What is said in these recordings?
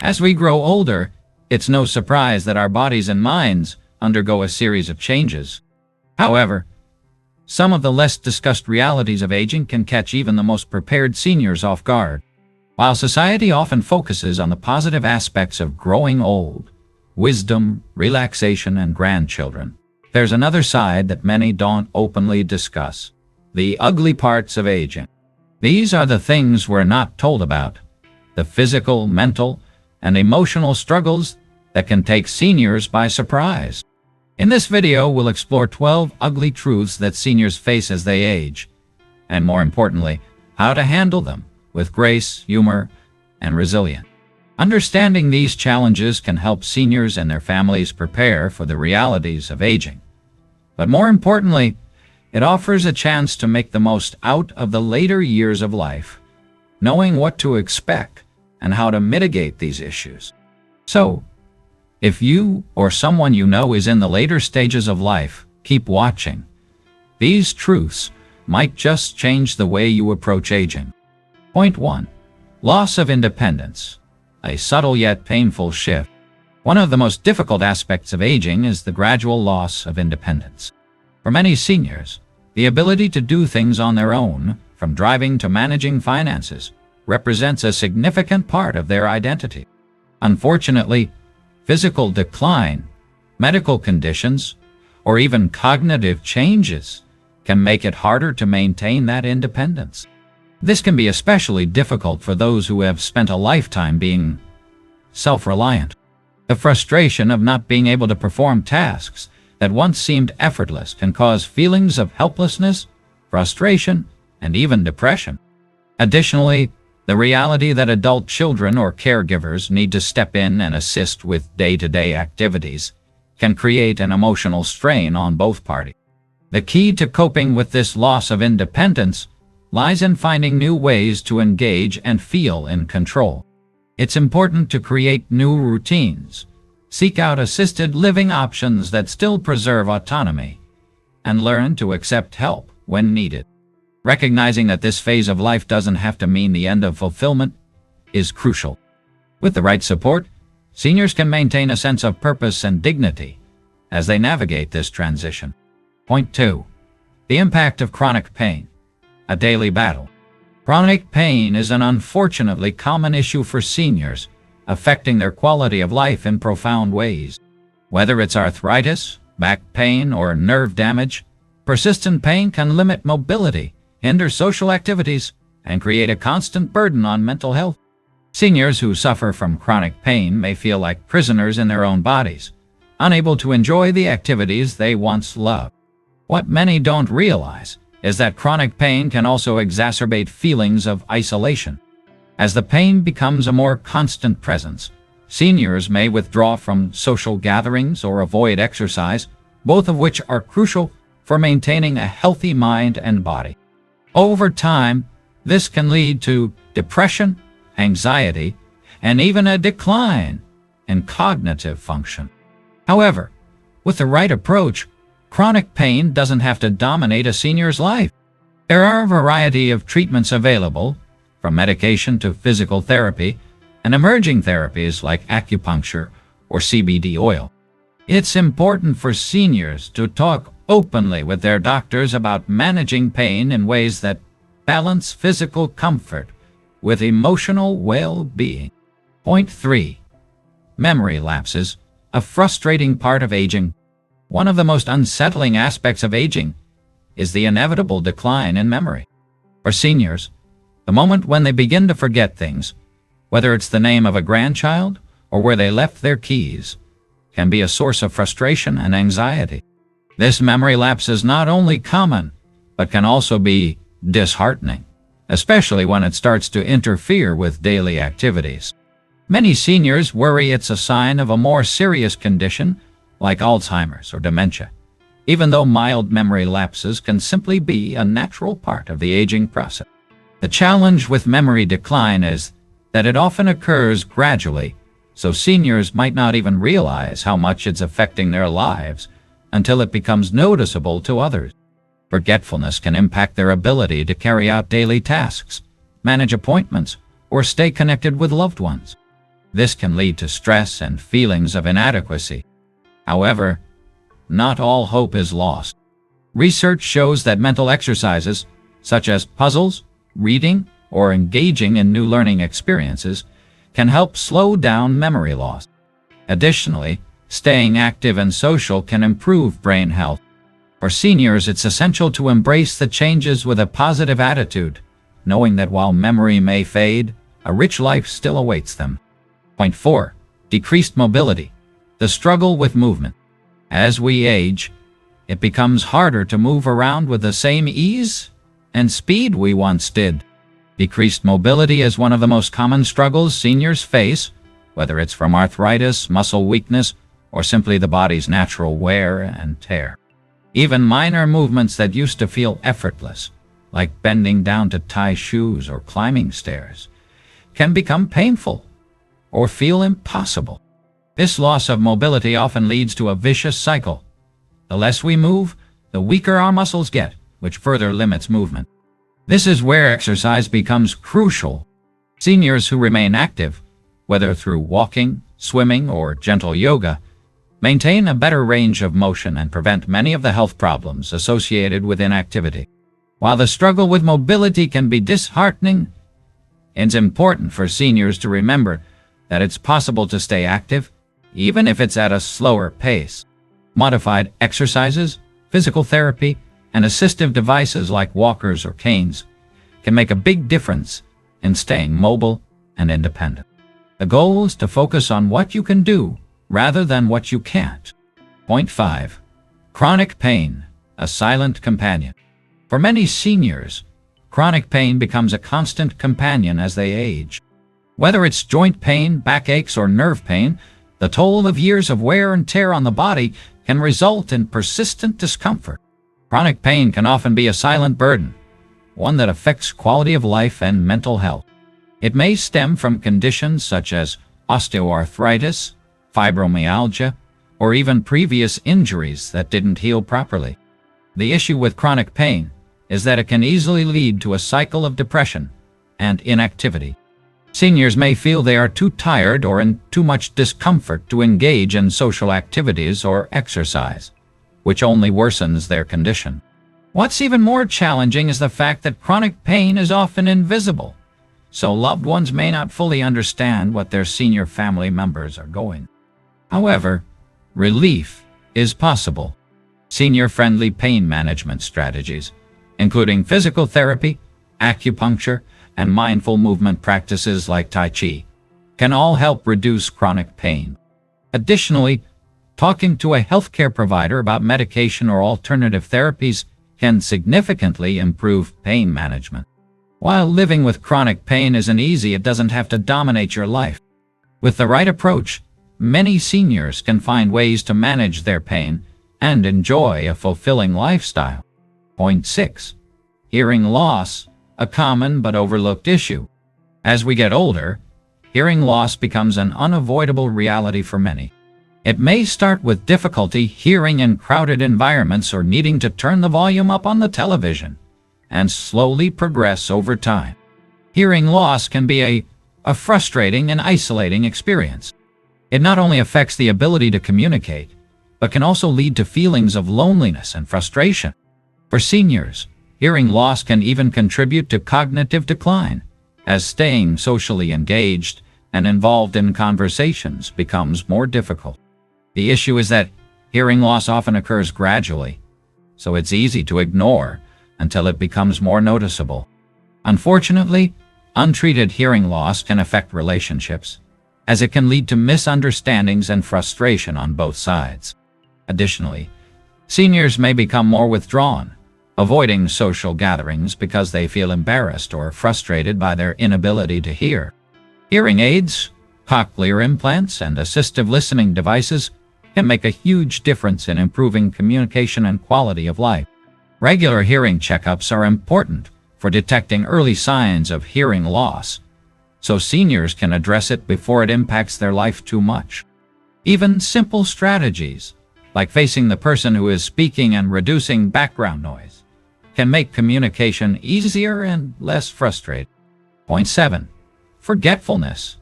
As we grow older, it's no surprise that our bodies and minds undergo a series of changes. However, some of the less discussed realities of aging can catch even the most prepared seniors off guard. While society often focuses on the positive aspects of growing old, wisdom, relaxation, and grandchildren, there's another side that many don't openly discuss: the ugly parts of aging. These are the things we're not told about, the physical, mental, and emotional struggles that can take seniors by surprise. In this video, we'll explore 12 ugly truths that seniors face as they age, and more importantly, how to handle them with grace, humor, and resilience. Understanding these challenges can help seniors and their families prepare for the realities of aging. But more importantly, it offers a chance to make the most out of the later years of life, knowing what to expect and how to mitigate these issues. So, if you or someone you know is in the later stages of life, keep watching. These truths might just change the way you approach aging. Point 1. Loss of independence. A subtle yet painful shift. One of the most difficult aspects of aging is the gradual loss of independence. For many seniors, the ability to do things on their own, from driving to managing finances, represents a significant part of their identity. Unfortunately, physical decline, medical conditions, or even cognitive changes can make it harder to maintain that independence. This can be especially difficult for those who have spent a lifetime being self-reliant. The frustration of not being able to perform tasks that once seemed effortless can cause feelings of helplessness, frustration, and even depression. Additionally, the reality that adult children or caregivers need to step in and assist with day-to-day activities can create an emotional strain on both parties. The key to coping with this loss of independence lies in finding new ways to engage and feel in control. It's important to create new routines, seek out assisted living options that still preserve autonomy, and learn to accept help when needed. Recognizing that this phase of life doesn't have to mean the end of fulfillment is crucial. With the right support, seniors can maintain a sense of purpose and dignity as they navigate this transition. Point 2. The impact of chronic pain. A daily battle. Chronic pain is an unfortunately common issue for seniors, affecting their quality of life in profound ways. Whether it's arthritis, back pain, or nerve damage, persistent pain can limit mobility, hinder social activities, and create a constant burden on mental health. Seniors who suffer from chronic pain may feel like prisoners in their own bodies, unable to enjoy the activities they once loved. What many don't realize is that chronic pain can also exacerbate feelings of isolation. As the pain becomes a more constant presence, seniors may withdraw from social gatherings or avoid exercise, both of which are crucial for maintaining a healthy mind and body. Over time, this can lead to depression, anxiety, and even a decline in cognitive function. However, with the right approach, chronic pain doesn't have to dominate a senior's life. There are a variety of treatments available, from medication to physical therapy, and emerging therapies like acupuncture or CBD oil. It's important for seniors to talk openly with their doctors about managing pain in ways that balance physical comfort with emotional well-being. Point 3. Memory lapses, a frustrating part of aging. One of the most unsettling aspects of aging is the inevitable decline in memory. For seniors, the moment when they begin to forget things, whether it's the name of a grandchild or where they left their keys, can be a source of frustration and anxiety. This memory lapse is not only common, but can also be disheartening, especially when it starts to interfere with daily activities. Many seniors worry it's a sign of a more serious condition like Alzheimer's or dementia, even though mild memory lapses can simply be a natural part of the aging process. The challenge with memory decline is that it often occurs gradually, so seniors might not even realize how much it's affecting their lives until it becomes noticeable to others. Forgetfulness can impact their ability to carry out daily tasks, manage appointments, or stay connected with loved ones. This can lead to stress and feelings of inadequacy. However, not all hope is lost. Research shows that mental exercises, such as puzzles, reading, or engaging in new learning experiences, can help slow down memory loss. Additionally, staying active and social can improve brain health. For seniors, it's essential to embrace the changes with a positive attitude, knowing that while memory may fade, a rich life still awaits them. Point 4. Decreased mobility. The struggle with movement. As we age, it becomes harder to move around with the same ease and speed we once did. Decreased mobility is one of the most common struggles seniors face, whether it's from arthritis, muscle weakness, or simply the body's natural wear and tear. Even minor movements that used to feel effortless, like bending down to tie shoes or climbing stairs, can become painful or feel impossible. This loss of mobility often leads to a vicious cycle. The less we move, the weaker our muscles get, which further limits movement. This is where exercise becomes crucial. Seniors who remain active, whether through walking, swimming, or gentle yoga, maintain a better range of motion and prevent many of the health problems associated with inactivity. While the struggle with mobility can be disheartening, it's important for seniors to remember that it's possible to stay active, even if it's at a slower pace. Modified exercises, physical therapy, and assistive devices like walkers or canes can make a big difference in staying mobile and independent. The goal is to focus on what you can do rather than what you can't. Point 5. Chronic pain, a silent companion. For many seniors, chronic pain becomes a constant companion as they age. Whether it's joint pain, backaches, or nerve pain, the toll of years of wear and tear on the body can result in persistent discomfort. Chronic pain can often be a silent burden, one that affects quality of life and mental health. It may stem from conditions such as osteoarthritis, fibromyalgia, or even previous injuries that didn't heal properly. The issue with chronic pain is that it can easily lead to a cycle of depression and inactivity. Seniors may feel they are too tired or in too much discomfort to engage in social activities or exercise, which only worsens their condition. What's even more challenging is the fact that chronic pain is often invisible, so loved ones may not fully understand what their senior family members are going. However, relief is possible. Senior-friendly pain management strategies, including physical therapy, acupuncture, and mindful movement practices like Tai Chi, can all help reduce chronic pain. Additionally, talking to a healthcare provider about medication or alternative therapies can significantly improve pain management. While living with chronic pain isn't easy, it doesn't have to dominate your life. With the right approach, many seniors can find ways to manage their pain and enjoy a fulfilling lifestyle. Point 6. Hearing loss, a common but overlooked issue. As we get older, hearing loss becomes an unavoidable reality for many. It may start with difficulty hearing in crowded environments or needing to turn the volume up on the television, and slowly progress over time. Hearing loss can be a frustrating and isolating experience. It not only affects the ability to communicate, but can also lead to feelings of loneliness and frustration. For seniors, hearing loss can even contribute to cognitive decline, as staying socially engaged and involved in conversations becomes more difficult. The issue is that hearing loss often occurs gradually, so it's easy to ignore until it becomes more noticeable. Unfortunately, untreated hearing loss can affect relationships, as it can lead to misunderstandings and frustration on both sides. Additionally, seniors may become more withdrawn, avoiding social gatherings because they feel embarrassed or frustrated by their inability to hear. Hearing aids, cochlear implants, and assistive listening devices can make a huge difference in improving communication and quality of life. Regular hearing checkups are important for detecting early signs of hearing loss, so seniors can address it before it impacts their life too much. Even simple strategies, like facing the person who is speaking and reducing background noise, can make communication easier and less frustrating. Point 7. Forgetfulness,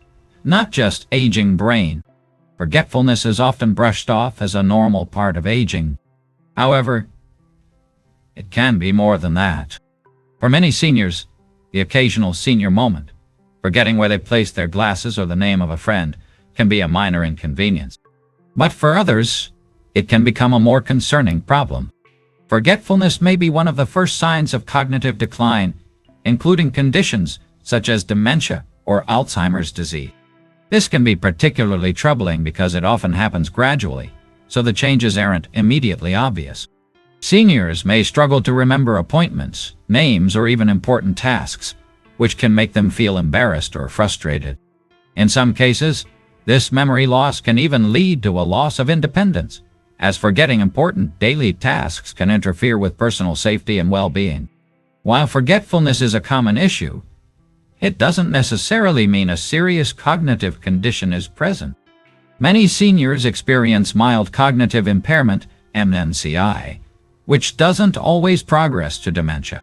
not just aging brain. Forgetfulness is often brushed off as a normal part of aging. However, it can be more than that. For many seniors, the occasional senior moment, forgetting where they placed their glasses or the name of a friend, can be a minor inconvenience. But for others, it can become a more concerning problem. Forgetfulness may be one of the first signs of cognitive decline, including conditions such as dementia or Alzheimer's disease. This can be particularly troubling because it often happens gradually, so the changes aren't immediately obvious. Seniors may struggle to remember appointments, names, or even important tasks, which can make them feel embarrassed or frustrated. In some cases, this memory loss can even lead to a loss of independence, as forgetting important daily tasks can interfere with personal safety and well-being. While forgetfulness is a common issue, it doesn't necessarily mean a serious cognitive condition is present. Many seniors experience mild cognitive impairment, MNCI, which doesn't always progress to dementia.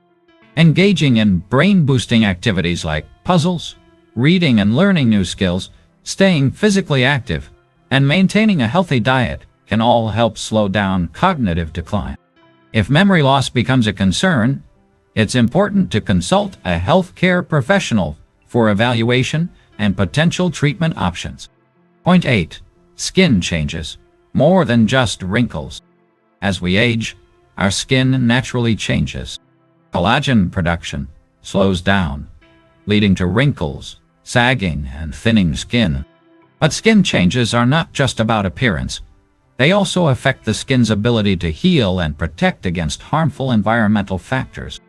Engaging in brain-boosting activities like puzzles, reading and learning new skills, staying physically active, and maintaining a healthy diet can all help slow down cognitive decline. If memory loss becomes a concern, it's important to consult a healthcare professional for evaluation and potential treatment options. Point 8. Skin changes. More than just wrinkles. As we age, our skin naturally changes. Collagen production slows down, leading to wrinkles, sagging, and thinning skin. But skin changes are not just about appearance. They also affect the skin's ability to heal and protect against harmful environmental factors.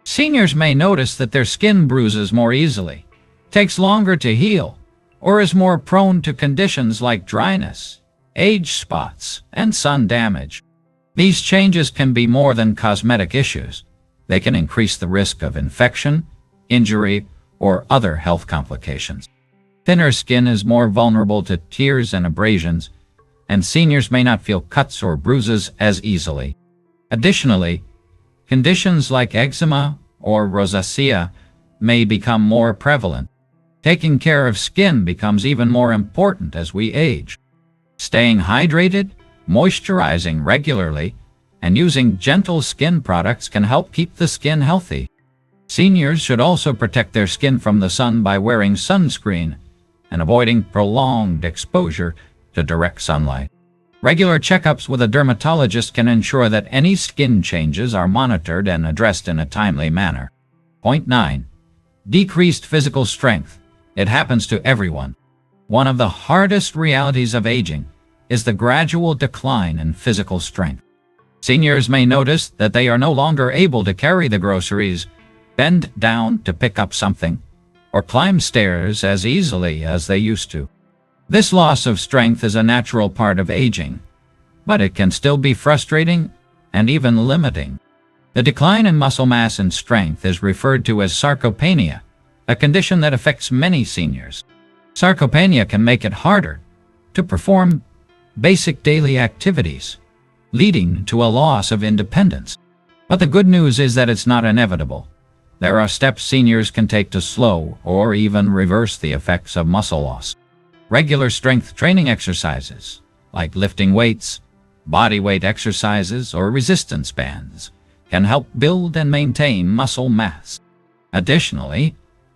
Seniors may notice that their skin bruises more easily, takes longer to heal, or is more prone to conditions like dryness, age spots, and sun damage. These changes can be more than cosmetic issues. They can increase the risk of infection, injury, or other health complications. Thinner skin is more vulnerable to tears and abrasions, and seniors may not feel cuts or bruises as easily. Additionally, conditions like eczema or rosacea may become more prevalent. Taking care of skin becomes even more important as we age. Staying hydrated, moisturizing regularly, and using gentle skin products can help keep the skin healthy. Seniors should also protect their skin from the sun by wearing sunscreen and avoiding prolonged exposure to direct sunlight. Regular checkups with a dermatologist can ensure that any skin changes are monitored and addressed in a timely manner. Point 9. Decreased physical strength. It happens to everyone. One of the hardest realities of aging is the gradual decline in physical strength. Seniors may notice that they are no longer able to carry the groceries, bend down to pick up something, or climb stairs as easily as they used to. This loss of strength is a natural part of aging, but it can still be frustrating and even limiting. The decline in muscle mass and strength is referred to as sarcopenia, a condition that affects many seniors. Sarcopenia can make it harder to perform basic daily activities, leading to a loss of independence. But the good news is that it's not inevitable. There are steps seniors can take to slow or even reverse the effects of muscle loss. Regular strength training exercises, like lifting weights, body weight exercises, or resistance bands, can help build and maintain muscle mass. Additionally,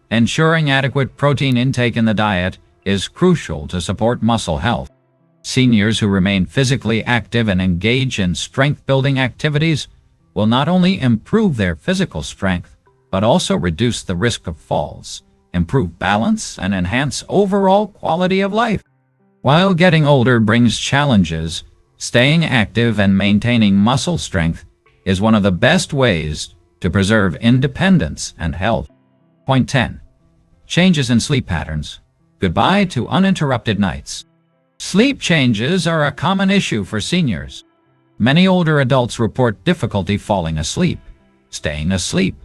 ensuring adequate protein intake in the diet is crucial to support muscle health. Seniors who remain physically active and engage in strength-building activities will not only improve their physical strength, but also reduce the risk of falls, improve balance, and enhance overall quality of life. While getting older brings challenges, staying active and maintaining muscle strength is one of the best ways to preserve independence and health. Point 10. Changes in sleep patterns. Goodbye to uninterrupted nights. Sleep changes are a common issue for seniors. Many older adults report difficulty falling asleep, staying asleep,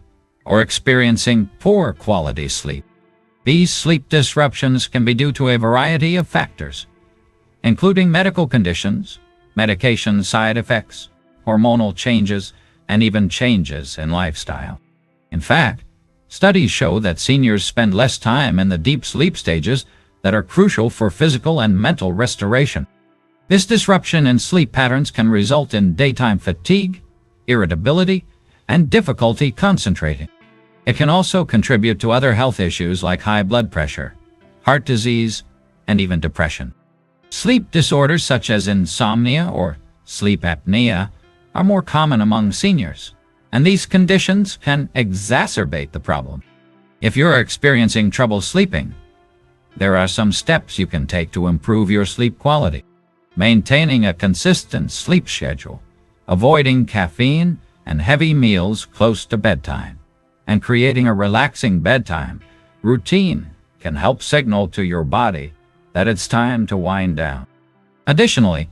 or experiencing poor quality sleep. These sleep disruptions can be due to a variety of factors, including medical conditions, medication side effects, hormonal changes, and even changes in lifestyle. In fact, studies show that seniors spend less time in the deep sleep stages that are crucial for physical and mental restoration. This disruption in sleep patterns can result in daytime fatigue, irritability, and difficulty concentrating. It can also contribute to other health issues like high blood pressure, heart disease, and even depression. Sleep disorders such as insomnia or sleep apnea are more common among seniors, and these conditions can exacerbate the problem. If you're experiencing trouble sleeping, there are some steps you can take to improve your sleep quality. Maintaining a consistent sleep schedule, avoiding caffeine and heavy meals close to bedtime, and creating a relaxing bedtime routine can help signal to your body that it's time to wind down. Additionally,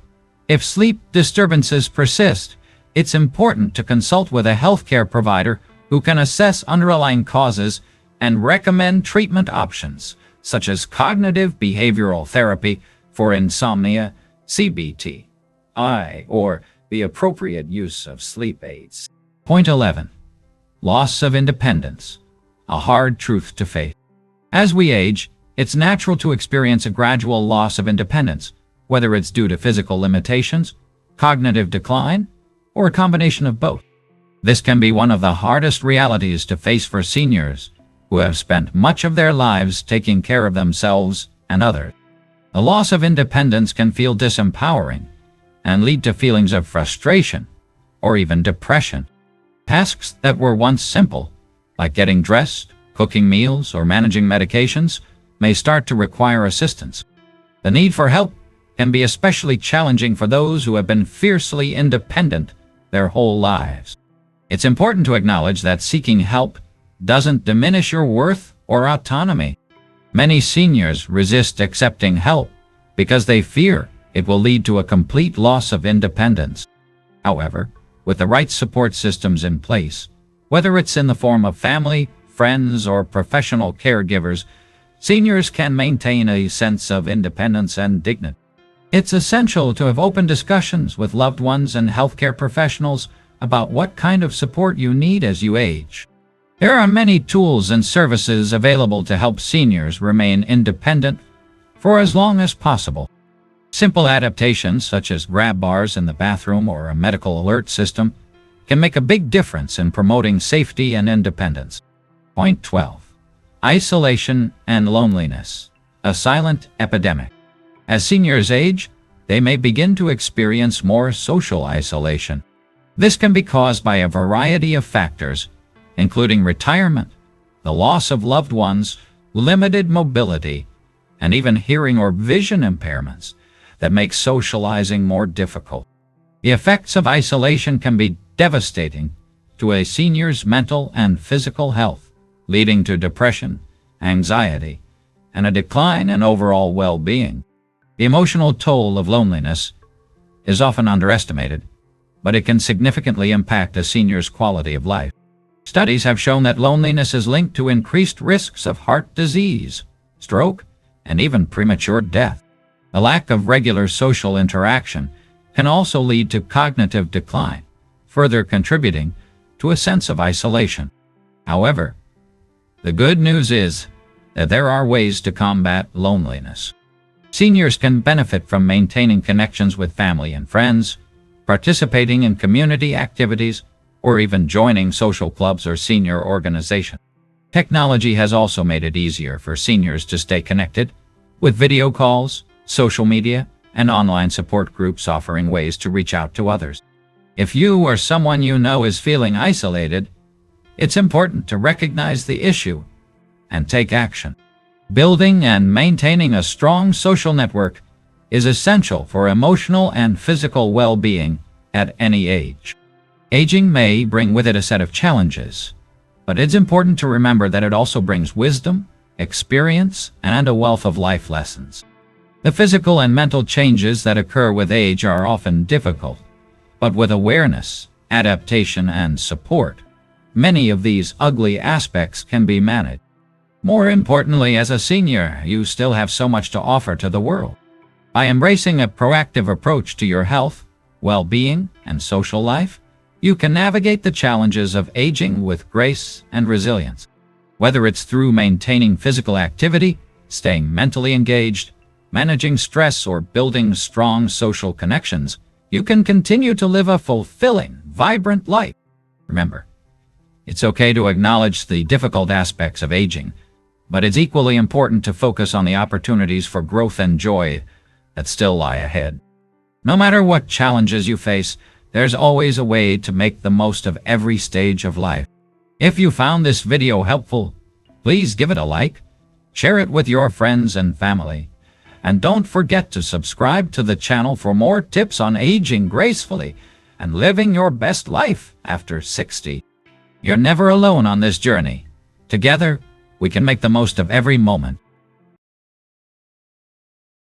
if sleep disturbances persist, it's important to consult with a healthcare provider who can assess underlying causes and recommend treatment options, such as cognitive behavioral therapy for insomnia, CBT, or the appropriate use of sleep aids. Point 11. Loss of independence. A hard truth to face. As we age, it's natural to experience a gradual loss of independence, whether it's due to physical limitations, cognitive decline, or a combination of both. This can be one of the hardest realities to face for seniors who have spent much of their lives taking care of themselves and others. The loss of independence can feel disempowering and lead to feelings of frustration or even depression. Tasks that were once simple, like getting dressed, cooking meals, or managing medications, may start to require assistance. The need for help can be especially challenging for those who have been fiercely independent their whole lives. It's important to acknowledge that seeking help doesn't diminish your worth or autonomy. Many seniors resist accepting help because they fear it will lead to a complete loss of independence. However, with the right support systems in place, whether it's in the form of family, friends, or professional caregivers, seniors can maintain a sense of independence and dignity. It's essential to have open discussions with loved ones and healthcare professionals about what kind of support you need as you age. There are many tools and services available to help seniors remain independent for as long as possible. Simple adaptations such as grab bars in the bathroom or a medical alert system can make a big difference in promoting safety and independence. Point 12. Isolation and loneliness. A silent epidemic. As seniors age, they may begin to experience more social isolation. This can be caused by a variety of factors, including retirement, the loss of loved ones, limited mobility, and even hearing or vision impairments that make socializing more difficult. The effects of isolation can be devastating to a senior's mental and physical health, leading to depression, anxiety, and a decline in overall well-being. The emotional toll of loneliness is often underestimated, but it can significantly impact a senior's quality of life. Studies have shown that loneliness is linked to increased risks of heart disease, stroke, and even premature death. The lack of regular social interaction can also lead to cognitive decline, further contributing to a sense of isolation. However, the good news is that there are ways to combat loneliness. Seniors can benefit from maintaining connections with family and friends, participating in community activities, or even joining social clubs or senior organizations. Technology has also made it easier for seniors to stay connected, with video calls, social media, and online support groups offering ways to reach out to others. If you or someone you know is feeling isolated, it's important to recognize the issue and take action. Building and maintaining a strong social network is essential for emotional and physical well-being at any age. Aging may bring with it a set of challenges, but it's important to remember that it also brings wisdom, experience, and a wealth of life lessons. The physical and mental changes that occur with age are often difficult, but with awareness, adaptation, and support, many of these ugly aspects can be managed. More importantly, as a senior, you still have so much to offer to the world. By embracing a proactive approach to your health, well-being, and social life, you can navigate the challenges of aging with grace and resilience. Whether it's through maintaining physical activity, staying mentally engaged, managing stress, or building strong social connections, you can continue to live a fulfilling, vibrant life. Remember, it's okay to acknowledge the difficult aspects of aging, but it's equally important to focus on the opportunities for growth and joy that still lie ahead. No matter what challenges you face, there's always a way to make the most of every stage of life. If you found this video helpful, please give it a like, share it with your friends and family, and don't forget to subscribe to the channel for more tips on aging gracefully and living your best life after 60. You're never alone on this journey. Together, we can make the most of every moment.